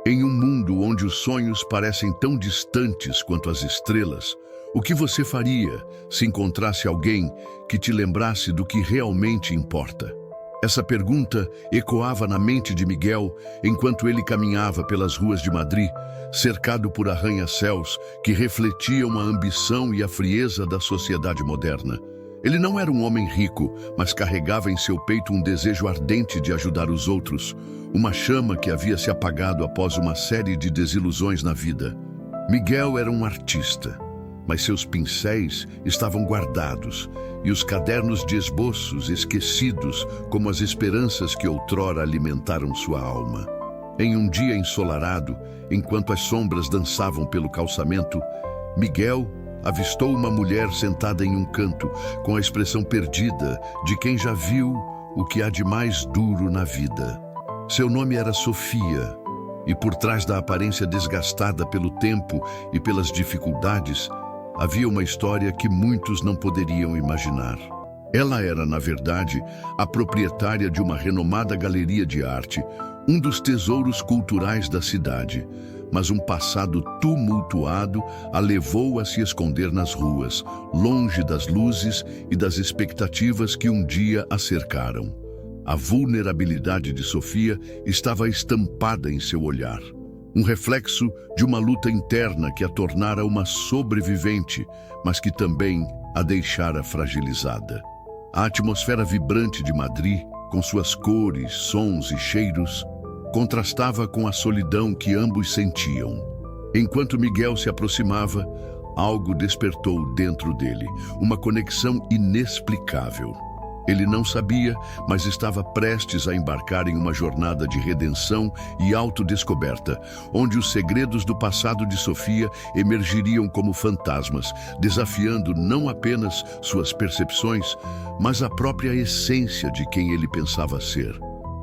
Em um mundo onde os sonhos parecem tão distantes quanto as estrelas, o que você faria se encontrasse alguém que te lembrasse do que realmente importa? Essa pergunta ecoava na mente de Miguel enquanto ele caminhava pelas ruas de Madrid, cercado por arranha-céus que refletiam a ambição e a frieza da sociedade moderna. Ele não era um homem rico, mas carregava em seu peito um desejo ardente de ajudar os outros, uma chama que havia se apagado após uma série de desilusões na vida. Miguel era um artista, mas seus pincéis estavam guardados e os cadernos de esboços esquecidos como as esperanças que outrora alimentaram sua alma. Em um dia ensolarado, enquanto as sombras dançavam pelo calçamento, Miguel avistou uma mulher sentada em um canto, com a expressão perdida de quem já viu o que há de mais duro na vida. Seu nome era Sofia, e por trás da aparência desgastada pelo tempo e pelas dificuldades, havia uma história que muitos não poderiam imaginar. Ela era, na verdade, a proprietária de uma renomada galeria de arte, um dos tesouros culturais da cidade, mas um passado tumultuado a levou a se esconder nas ruas, longe das luzes e das expectativas que um dia a cercaram. A vulnerabilidade de Sofia estava estampada em seu olhar, um reflexo de uma luta interna que a tornara uma sobrevivente, mas que também a deixara fragilizada. A atmosfera vibrante de Madrid, com suas cores, sons e cheiros, contrastava com a solidão que ambos sentiam. Enquanto Miguel se aproximava, algo despertou dentro dele, uma conexão inexplicável. Ele não sabia, mas estava prestes a embarcar em uma jornada de redenção e autodescoberta, onde os segredos do passado de Sofia emergiriam como fantasmas, desafiando não apenas suas percepções, mas a própria essência de quem ele pensava ser.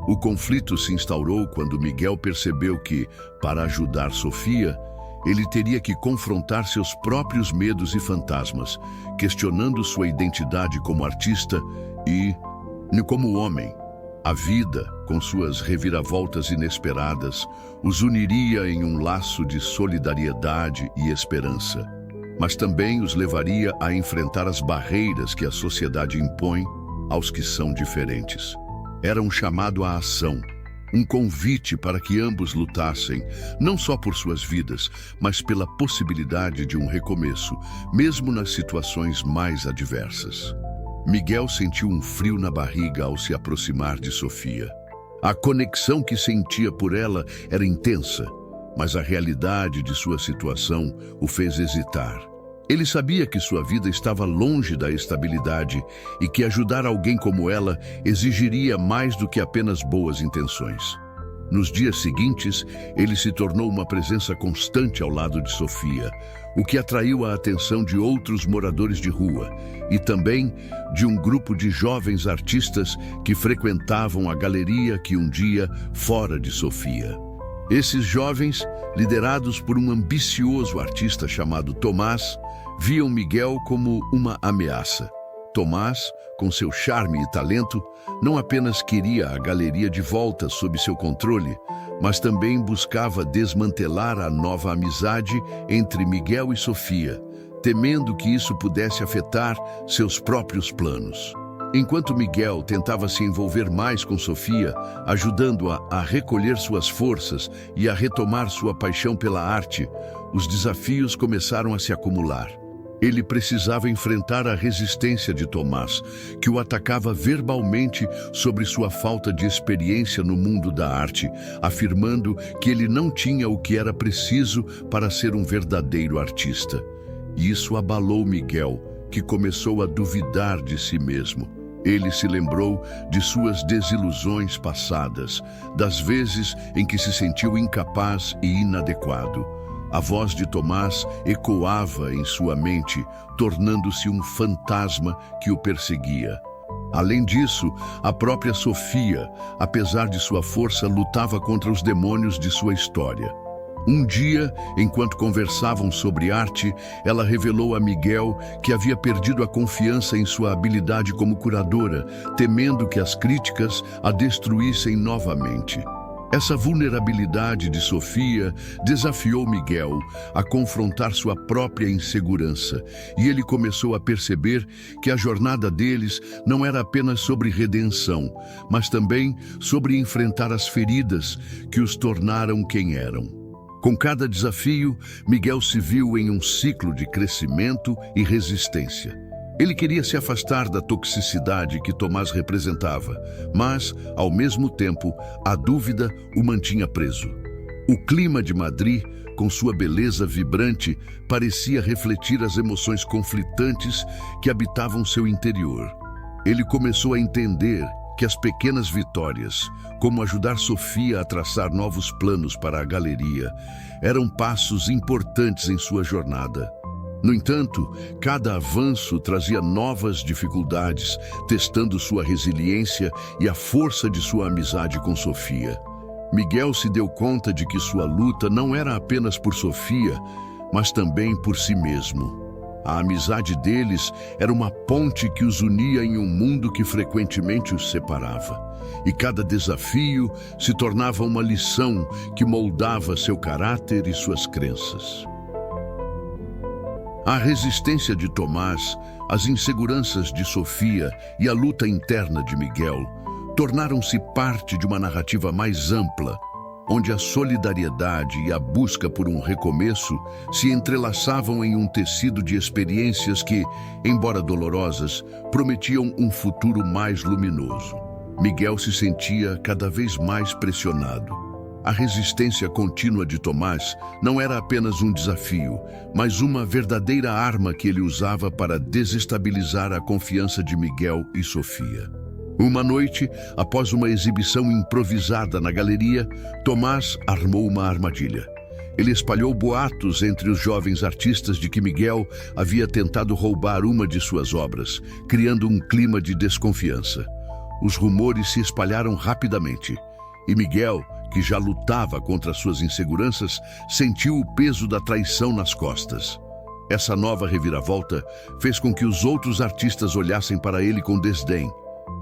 O conflito se instaurou quando Miguel percebeu que, para ajudar Sofia, ele teria que confrontar seus próprios medos e fantasmas, questionando sua identidade como artista e como homem. A vida, com suas reviravoltas inesperadas, os uniria em um laço de solidariedade e esperança, mas também os levaria a enfrentar as barreiras que a sociedade impõe aos que são diferentes. Era um chamado à ação, um convite para que ambos lutassem, não só por suas vidas, mas pela possibilidade de um recomeço, mesmo nas situações mais adversas. Miguel sentiu um frio na barriga ao se aproximar de Sofia. A conexão que sentia por ela era intensa, mas a realidade de sua situação o fez hesitar. Ele sabia que sua vida estava longe da estabilidade e que ajudar alguém como ela exigiria mais do que apenas boas intenções. Nos dias seguintes, ele se tornou uma presença constante ao lado de Sofia, o que atraiu a atenção de outros moradores de rua e também de um grupo de jovens artistas que frequentavam a galeria que um dia fora de Sofia. Esses jovens, liderados por um ambicioso artista chamado Tomás, viam Miguel como uma ameaça. Tomás, com seu charme e talento, não apenas queria a galeria de volta sob seu controle, mas também buscava desmantelar a nova amizade entre Miguel e Sofia, temendo que isso pudesse afetar seus próprios planos. Enquanto Miguel tentava se envolver mais com Sofia, ajudando-a a recolher suas forças e a retomar sua paixão pela arte, os desafios começaram a se acumular. Ele precisava enfrentar a resistência de Tomás, que o atacava verbalmente sobre sua falta de experiência no mundo da arte, afirmando que ele não tinha o que era preciso para ser um verdadeiro artista. E isso abalou Miguel, que começou a duvidar de si mesmo. Ele se lembrou de suas desilusões passadas, das vezes em que se sentiu incapaz e inadequado. A voz de Tomás ecoava em sua mente, tornando-se um fantasma que o perseguia. Além disso, a própria Sofia, apesar de sua força, lutava contra os demônios de sua história. Um dia, enquanto conversavam sobre arte, ela revelou a Miguel que havia perdido a confiança em sua habilidade como curadora, temendo que as críticas a destruíssem novamente. Essa vulnerabilidade de Sofia desafiou Miguel a confrontar sua própria insegurança, e ele começou a perceber que a jornada deles não era apenas sobre redenção, mas também sobre enfrentar as feridas que os tornaram quem eram. Com cada desafio, Miguel se viu em um ciclo de crescimento e resistência. Ele queria se afastar da toxicidade que Tomás representava, mas, ao mesmo tempo, a dúvida o mantinha preso. O clima de Madrid, com sua beleza vibrante, parecia refletir as emoções conflitantes que habitavam seu interior. Ele começou a entender que as pequenas vitórias, como ajudar Sofia a traçar novos planos para a galeria, eram passos importantes em sua jornada. No entanto, cada avanço trazia novas dificuldades, testando sua resiliência e a força de sua amizade com Sofia. Miguel se deu conta de que sua luta não era apenas por Sofia, mas também por si mesmo. A amizade deles era uma ponte que os unia em um mundo que frequentemente os separava. E cada desafio se tornava uma lição que moldava seu caráter e suas crenças. A resistência de Tomás, as inseguranças de Sofia e a luta interna de Miguel tornaram-se parte de uma narrativa mais ampla, onde a solidariedade e a busca por um recomeço se entrelaçavam em um tecido de experiências que, embora dolorosas, prometiam um futuro mais luminoso. Miguel se sentia cada vez mais pressionado. A resistência contínua de Tomás não era apenas um desafio, mas uma verdadeira arma que ele usava para desestabilizar a confiança de Miguel e Sofia. Uma noite, após uma exibição improvisada na galeria, Tomás armou uma armadilha. Ele espalhou boatos entre os jovens artistas de que Miguel havia tentado roubar uma de suas obras, criando um clima de desconfiança. Os rumores se espalharam rapidamente, e Miguel, que já lutava contra suas inseguranças, sentiu o peso da traição nas costas. Essa nova reviravolta fez com que os outros artistas olhassem para ele com desdém.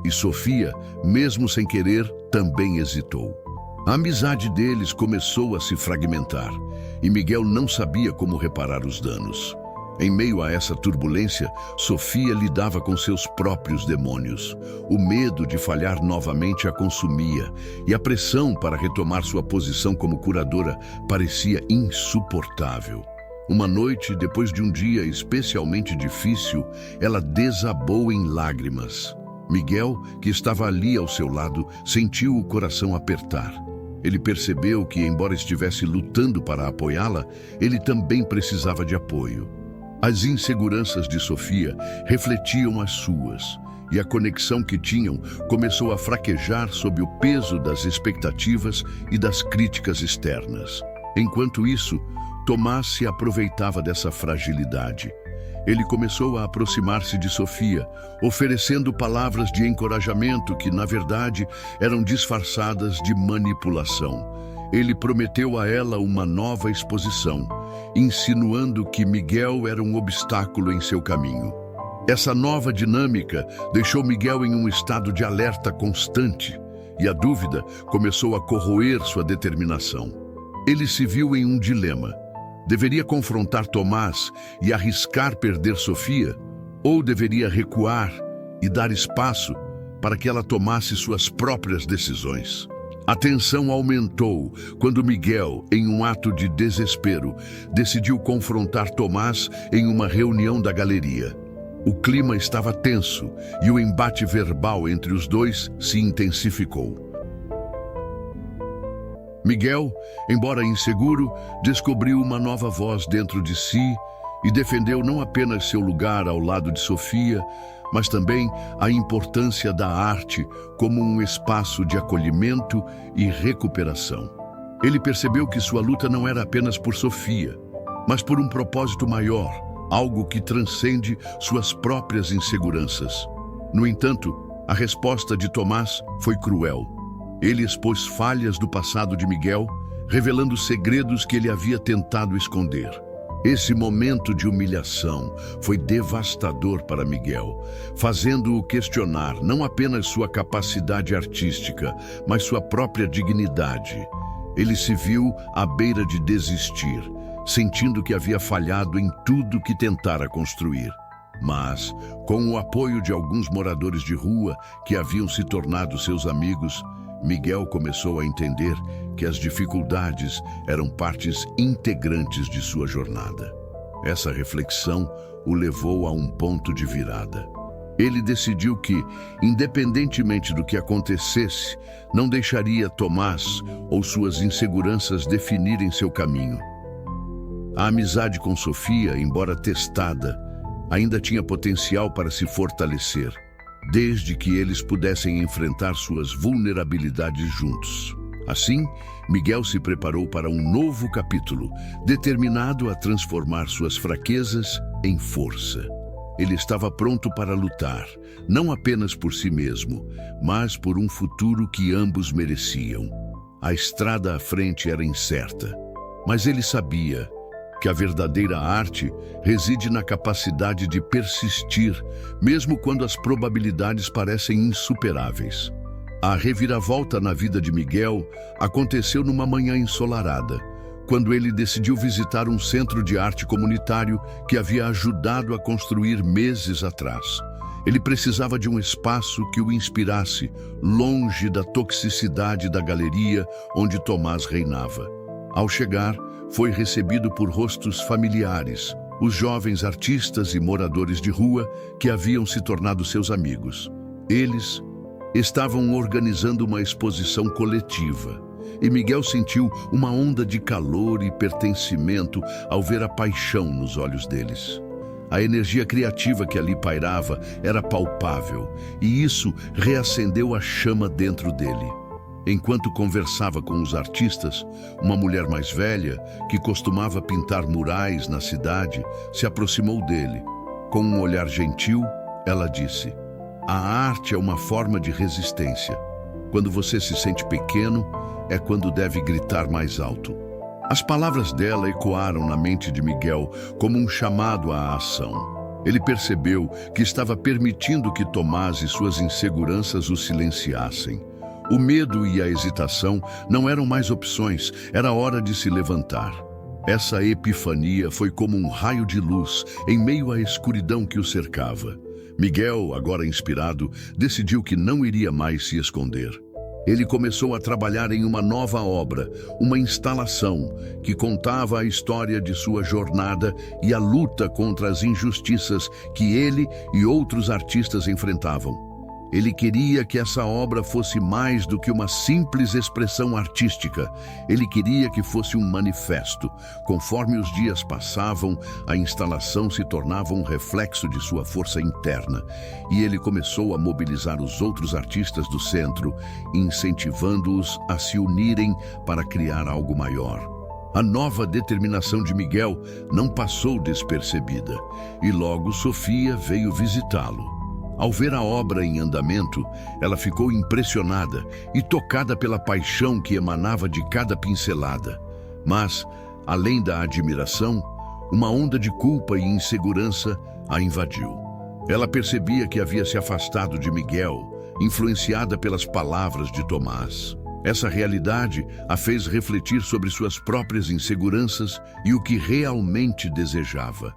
E Sofia, mesmo sem querer, também hesitou. A amizade deles começou a se fragmentar, e Miguel não sabia como reparar os danos. Em meio a essa turbulência, Sofia lidava com seus próprios demônios. O medo de falhar novamente a consumia, e a pressão para retomar sua posição como curadora parecia insuportável. Uma noite, depois de um dia especialmente difícil, ela desabou em lágrimas. Miguel, que estava ali ao seu lado, sentiu o coração apertar. Ele percebeu que, embora estivesse lutando para apoiá-la, ele também precisava de apoio. As inseguranças de Sofia refletiam as suas, e a conexão que tinham começou a fraquejar sob o peso das expectativas e das críticas externas. Enquanto isso, Tomás se aproveitava dessa fragilidade. Ele começou a aproximar-se de Sofia, oferecendo palavras de encorajamento que, na verdade, eram disfarçadas de manipulação. Ele prometeu a ela uma nova exposição, insinuando que Miguel era um obstáculo em seu caminho. Essa nova dinâmica deixou Miguel em um estado de alerta constante, e a dúvida começou a corroer sua determinação. Ele se viu em um dilema. Deveria confrontar Tomás e arriscar perder Sofia, ou deveria recuar e dar espaço para que ela tomasse suas próprias decisões? A tensão aumentou quando Miguel, em um ato de desespero, decidiu confrontar Tomás em uma reunião da galeria. O clima estava tenso e o embate verbal entre os dois se intensificou. Miguel, embora inseguro, descobriu uma nova voz dentro de si e defendeu não apenas seu lugar ao lado de Sofia, mas também a importância da arte como um espaço de acolhimento e recuperação. Ele percebeu que sua luta não era apenas por Sofia, mas por um propósito maior, algo que transcende suas próprias inseguranças. No entanto, a resposta de Tomás foi cruel. Ele expôs falhas do passado de Miguel, revelando segredos que ele havia tentado esconder. Esse momento de humilhação foi devastador para Miguel, fazendo-o questionar não apenas sua capacidade artística, mas sua própria dignidade. Ele se viu à beira de desistir, sentindo que havia falhado em tudo que tentara construir. Mas, com o apoio de alguns moradores de rua que haviam se tornado seus amigos, Miguel começou a entender que as dificuldades eram partes integrantes de sua jornada. Essa reflexão o levou a um ponto de virada. Ele decidiu que, independentemente do que acontecesse, não deixaria Tomás ou suas inseguranças definirem seu caminho. A amizade com Sofia, embora testada, ainda tinha potencial para se fortalecer, desde que eles pudessem enfrentar suas vulnerabilidades juntos. Assim, Miguel se preparou para um novo capítulo, determinado a transformar suas fraquezas em força. Ele estava pronto para lutar, não apenas por si mesmo, mas por um futuro que ambos mereciam. A estrada à frente era incerta, mas ele sabia que a verdadeira arte reside na capacidade de persistir, mesmo quando as probabilidades parecem insuperáveis. A reviravolta na vida de Miguel aconteceu numa manhã ensolarada, quando ele decidiu visitar um centro de arte comunitário que havia ajudado a construir meses atrás. Ele precisava de um espaço que o inspirasse, longe da toxicidade da galeria onde Tomás reinava. Ao chegar, foi recebido por rostos familiares, os jovens artistas e moradores de rua que haviam se tornado seus amigos. Eles estavam organizando uma exposição coletiva, e Miguel sentiu uma onda de calor e pertencimento ao ver a paixão nos olhos deles. A energia criativa que ali pairava era palpável, e isso reacendeu a chama dentro dele. Enquanto conversava com os artistas, uma mulher mais velha, que costumava pintar murais na cidade, se aproximou dele. Com um olhar gentil, ela disse: "A arte é uma forma de resistência. Quando você se sente pequeno, é quando deve gritar mais alto." As palavras dela ecoaram na mente de Miguel como um chamado à ação. Ele percebeu que estava permitindo que Tomás e suas inseguranças o silenciassem. O medo e a hesitação não eram mais opções, era hora de se levantar. Essa epifania foi como um raio de luz em meio à escuridão que o cercava. Miguel, agora inspirado, decidiu que não iria mais se esconder. Ele começou a trabalhar em uma nova obra, uma instalação que contava a história de sua jornada e a luta contra as injustiças que ele e outros artistas enfrentavam. Ele queria que essa obra fosse mais do que uma simples expressão artística. Ele queria que fosse um manifesto. Conforme os dias passavam, a instalação se tornava um reflexo de sua força interna, e ele começou a mobilizar os outros artistas do centro, incentivando-os a se unirem para criar algo maior. A nova determinação de Miguel não passou despercebida, e logo Sofia veio visitá-lo. Ao ver a obra em andamento, ela ficou impressionada e tocada pela paixão que emanava de cada pincelada. Mas, além da admiração, uma onda de culpa e insegurança a invadiu. Ela percebia que havia se afastado de Miguel, influenciada pelas palavras de Tomás. Essa realidade a fez refletir sobre suas próprias inseguranças e o que realmente desejava.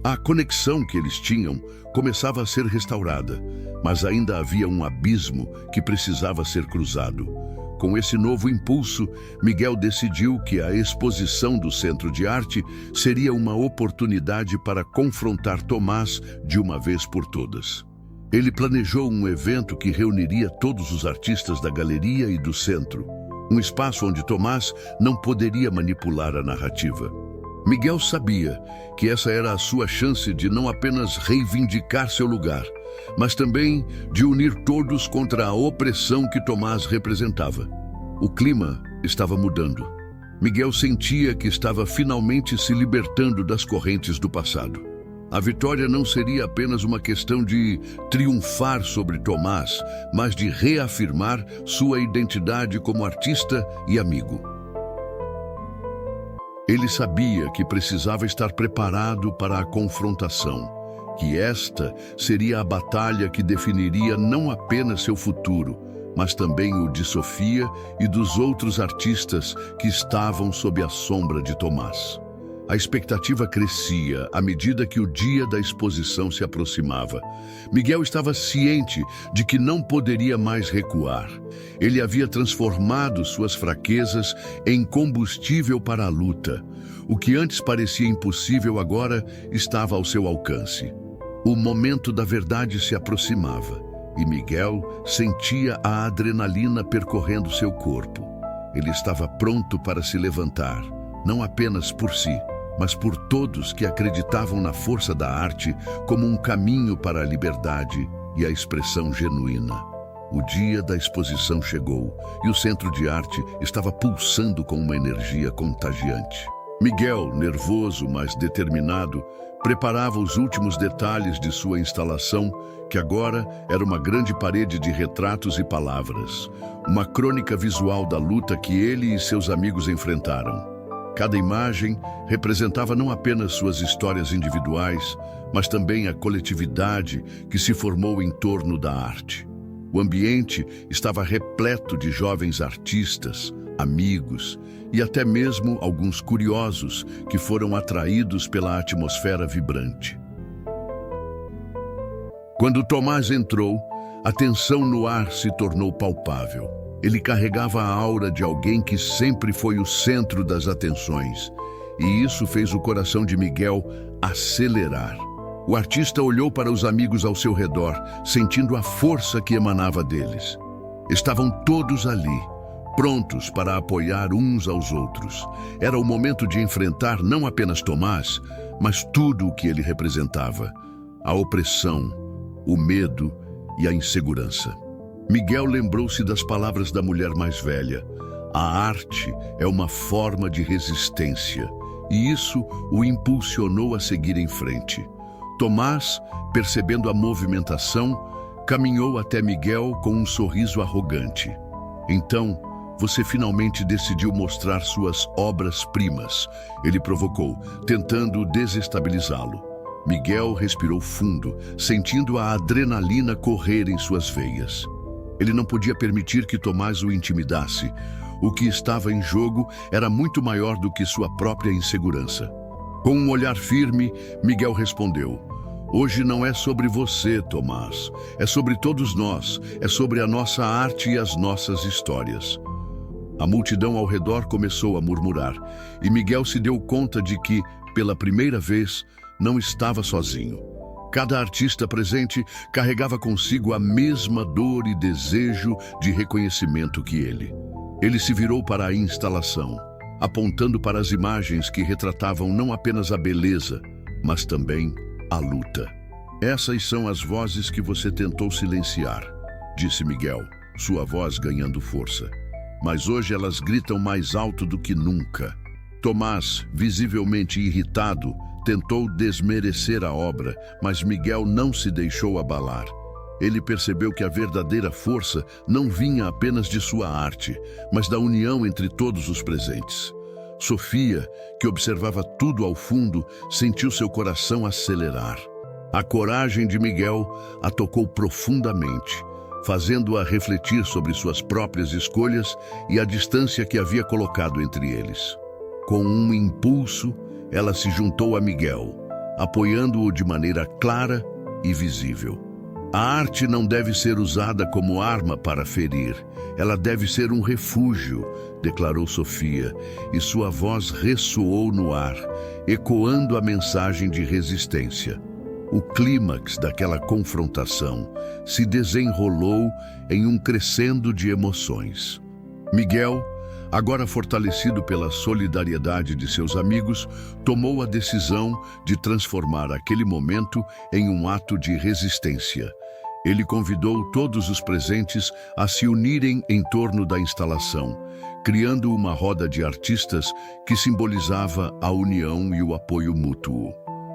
A conexão que eles tinham começava a ser restaurada, mas ainda havia um abismo que precisava ser cruzado. Com esse novo impulso, Miguel decidiu que a exposição do Centro de Arte seria uma oportunidade para confrontar Tomás de uma vez por todas. Ele planejou um evento que reuniria todos os artistas da galeria e do centro, um espaço onde Tomás não poderia manipular a narrativa. Miguel sabia que essa era a sua chance de não apenas reivindicar seu lugar, mas também de unir todos contra a opressão que Tomás representava. O clima estava mudando. Miguel sentia que estava finalmente se libertando das correntes do passado. A vitória não seria apenas uma questão de triunfar sobre Tomás, mas de reafirmar sua identidade como artista e amigo. Ele sabia que precisava estar preparado para a confrontação, que esta seria a batalha que definiria não apenas seu futuro, mas também o de Sofia e dos outros artistas que estavam sob a sombra de Tomás. A expectativa crescia à medida que o dia da exposição se aproximava. Miguel estava ciente de que não poderia mais recuar. Ele havia transformado suas fraquezas em combustível para a luta. O que antes parecia impossível agora estava ao seu alcance. O momento da verdade se aproximava e Miguel sentia a adrenalina percorrendo seu corpo. Ele estava pronto para se levantar, não apenas por si, mas por todos que acreditavam na força da arte como um caminho para a liberdade e a expressão genuína. O dia da exposição chegou e o centro de arte estava pulsando com uma energia contagiante. Miguel, nervoso, mas determinado, preparava os últimos detalhes de sua instalação, que agora era uma grande parede de retratos e palavras, uma crônica visual da luta que ele e seus amigos enfrentaram. Cada imagem representava não apenas suas histórias individuais, mas também a coletividade que se formou em torno da arte. O ambiente estava repleto de jovens artistas, amigos e até mesmo alguns curiosos que foram atraídos pela atmosfera vibrante. Quando Tomás entrou, a tensão no ar se tornou palpável. Ele carregava a aura de alguém que sempre foi o centro das atenções, e isso fez o coração de Miguel acelerar. O artista olhou para os amigos ao seu redor, sentindo a força que emanava deles. Estavam todos ali, prontos para apoiar uns aos outros. Era o momento de enfrentar não apenas Tomás, mas tudo o que ele representava: a opressão, o medo e a insegurança. Miguel lembrou-se das palavras da mulher mais velha. A arte é uma forma de resistência, e isso o impulsionou a seguir em frente. Tomás, percebendo a movimentação, caminhou até Miguel com um sorriso arrogante. Então, você finalmente decidiu mostrar suas obras-primas, ele provocou, tentando desestabilizá-lo. Miguel respirou fundo, sentindo a adrenalina correr em suas veias. Ele não podia permitir que Tomás o intimidasse. O que estava em jogo era muito maior do que sua própria insegurança. Com um olhar firme, Miguel respondeu: "Hoje não é sobre você, Tomás. É sobre todos nós. É sobre a nossa arte e as nossas histórias." A multidão ao redor começou a murmurar, e Miguel se deu conta de que, pela primeira vez, não estava sozinho. Cada artista presente carregava consigo a mesma dor e desejo de reconhecimento que ele. Ele se virou para a instalação, apontando para as imagens que retratavam não apenas a beleza, mas também a luta. "Essas são as vozes que você tentou silenciar", disse Miguel, sua voz ganhando força. "Mas hoje elas gritam mais alto do que nunca." Tomás, visivelmente irritado, tentou desmerecer a obra, mas Miguel não se deixou abalar. Ele percebeu que a verdadeira força não vinha apenas de sua arte, mas da união entre todos os presentes. Sofia, que observava tudo ao fundo, sentiu seu coração acelerar. A coragem de Miguel a tocou profundamente, fazendo-a refletir sobre suas próprias escolhas e a distância que havia colocado entre eles. Com um impulso, ela se juntou a Miguel, apoiando-o de maneira clara e visível. A arte não deve ser usada como arma para ferir. Ela deve ser um refúgio, declarou Sofia, e sua voz ressoou no ar, ecoando a mensagem de resistência. O clímax daquela confrontação se desenrolou em um crescendo de emoções. Miguel, agora fortalecido pela solidariedade de seus amigos, tomou a decisão de transformar aquele momento em um ato de resistência. Ele convidou todos os presentes a se unirem em torno da instalação, criando uma roda de artistas que simbolizava a união e o apoio mútuo.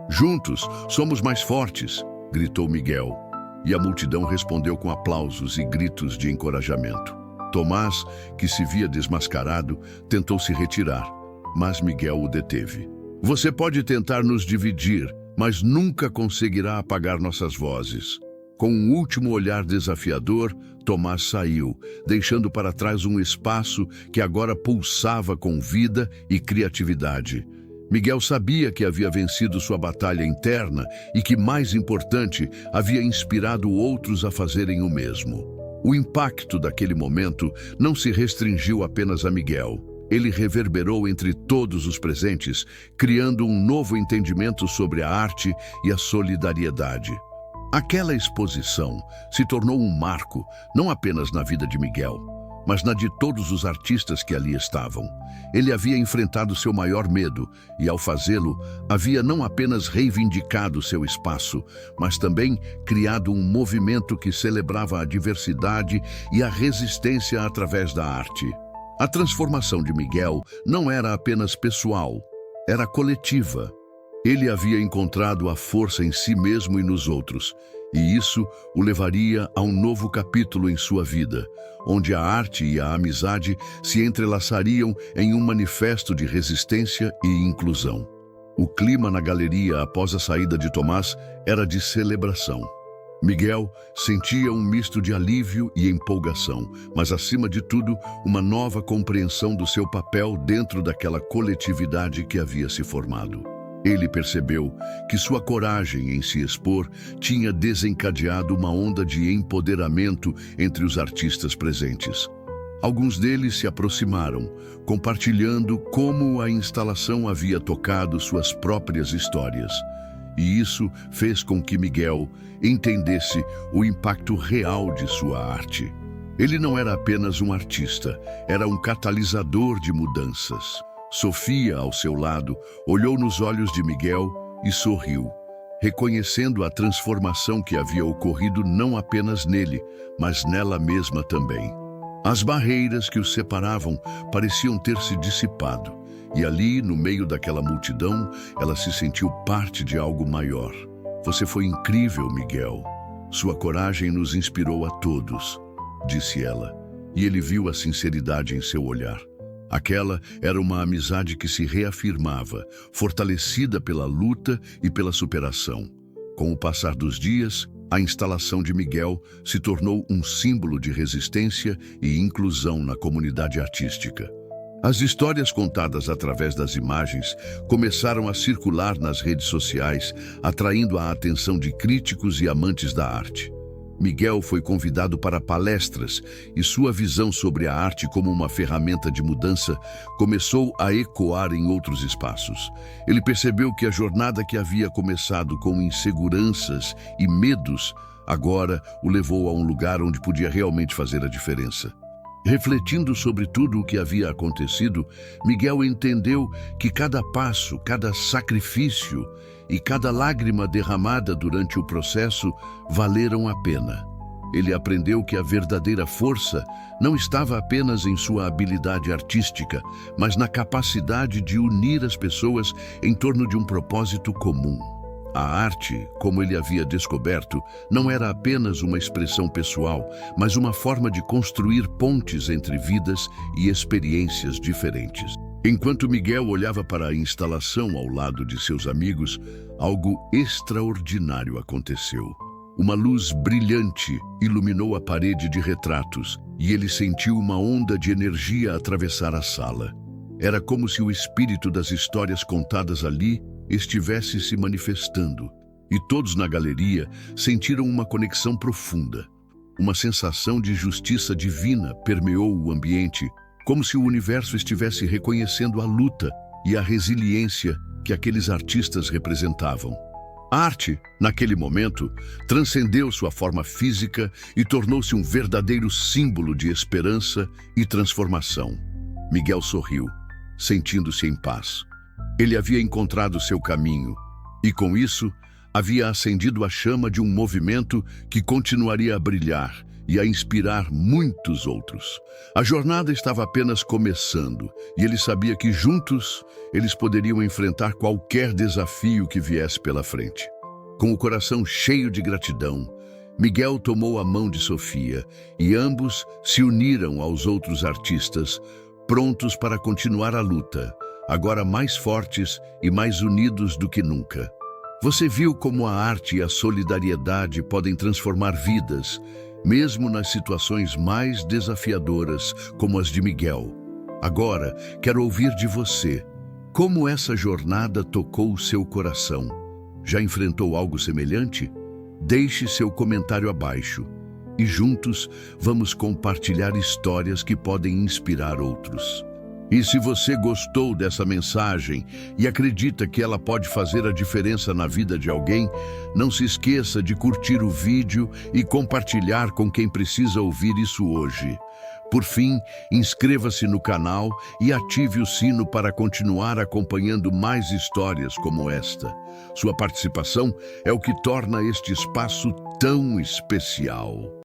"Juntos somos mais fortes", gritou Miguel, e a multidão respondeu com aplausos e gritos de encorajamento. Tomás, que se via desmascarado, tentou se retirar, mas Miguel o deteve. Você pode tentar nos dividir, mas nunca conseguirá apagar nossas vozes. Com um último olhar desafiador, Tomás saiu, deixando para trás um espaço que agora pulsava com vida e criatividade. Miguel sabia que havia vencido sua batalha interna e que, mais importante, havia inspirado outros a fazerem o mesmo. O impacto daquele momento não se restringiu apenas a Miguel. Ele reverberou entre todos os presentes, criando um novo entendimento sobre a arte e a solidariedade. Aquela exposição se tornou um marco, não apenas na vida de Miguel, mas na de todos os artistas que ali estavam. Ele havia enfrentado seu maior medo e, ao fazê-lo, havia não apenas reivindicado seu espaço, mas também criado um movimento que celebrava a diversidade e a resistência através da arte. A transformação de Miguel não era apenas pessoal, era coletiva. Ele havia encontrado a força em si mesmo e nos outros, e isso o levaria a um novo capítulo em sua vida, onde a arte e a amizade se entrelaçariam em um manifesto de resistência e inclusão. O clima na galeria após a saída de Tomás era de celebração. Miguel sentia um misto de alívio e empolgação, mas acima de tudo, uma nova compreensão do seu papel dentro daquela coletividade que havia se formado. Ele percebeu que sua coragem em se expor tinha desencadeado uma onda de empoderamento entre os artistas presentes. Alguns deles se aproximaram, compartilhando como a instalação havia tocado suas próprias histórias. E isso fez com que Miguel entendesse o impacto real de sua arte. Ele não era apenas um artista, era um catalisador de mudanças. Sofia, ao seu lado, olhou nos olhos de Miguel e sorriu, reconhecendo a transformação que havia ocorrido não apenas nele, mas nela mesma também. As barreiras que os separavam pareciam ter se dissipado, e ali, no meio daquela multidão, ela se sentiu parte de algo maior. Você foi incrível, Miguel. Sua coragem nos inspirou a todos, disse ela, e ele viu a sinceridade em seu olhar. Aquela era uma amizade que se reafirmava, fortalecida pela luta e pela superação. Com o passar dos dias, a instalação de Miguel se tornou um símbolo de resistência e inclusão na comunidade artística. As histórias contadas através das imagens começaram a circular nas redes sociais, atraindo a atenção de críticos e amantes da arte. Miguel foi convidado para palestras e sua visão sobre a arte como uma ferramenta de mudança começou a ecoar em outros espaços. Ele percebeu que a jornada que havia começado com inseguranças e medos agora o levou a um lugar onde podia realmente fazer a diferença. Refletindo sobre tudo o que havia acontecido, Miguel entendeu que cada passo, cada sacrifício e cada lágrima derramada durante o processo valeram a pena. Ele aprendeu que a verdadeira força não estava apenas em sua habilidade artística, mas na capacidade de unir as pessoas em torno de um propósito comum. A arte, como ele havia descoberto, não era apenas uma expressão pessoal, mas uma forma de construir pontes entre vidas e experiências diferentes. Enquanto Miguel olhava para a instalação ao lado de seus amigos, algo extraordinário aconteceu. Uma luz brilhante iluminou a parede de retratos e ele sentiu uma onda de energia atravessar a sala. Era como se o espírito das histórias contadas ali estivesse se manifestando, e todos na galeria sentiram uma conexão profunda. Uma sensação de justiça divina permeou o ambiente, como se o universo estivesse reconhecendo a luta e a resiliência que aqueles artistas representavam. A arte, naquele momento, transcendeu sua forma física e tornou-se um verdadeiro símbolo de esperança e transformação. Miguel sorriu, sentindo-se em paz. Ele havia encontrado seu caminho e, com isso, havia acendido a chama de um movimento que continuaria a brilhar e a inspirar muitos outros. A jornada estava apenas começando e ele sabia que juntos eles poderiam enfrentar qualquer desafio que viesse pela frente. Com o coração cheio de gratidão, Miguel tomou a mão de Sofia e ambos se uniram aos outros artistas, prontos para continuar a luta, agora mais fortes e mais unidos do que nunca. Você viu como a arte e a solidariedade podem transformar vidas, mesmo nas situações mais desafiadoras, como as de Miguel. Agora, quero ouvir de você. Como essa jornada tocou o seu coração? Já enfrentou algo semelhante? Deixe seu comentário abaixo e juntos vamos compartilhar histórias que podem inspirar outros. E se você gostou dessa mensagem e acredita que ela pode fazer a diferença na vida de alguém, não se esqueça de curtir o vídeo e compartilhar com quem precisa ouvir isso hoje. Por fim, inscreva-se no canal e ative o sino para continuar acompanhando mais histórias como esta. Sua participação é o que torna este espaço tão especial.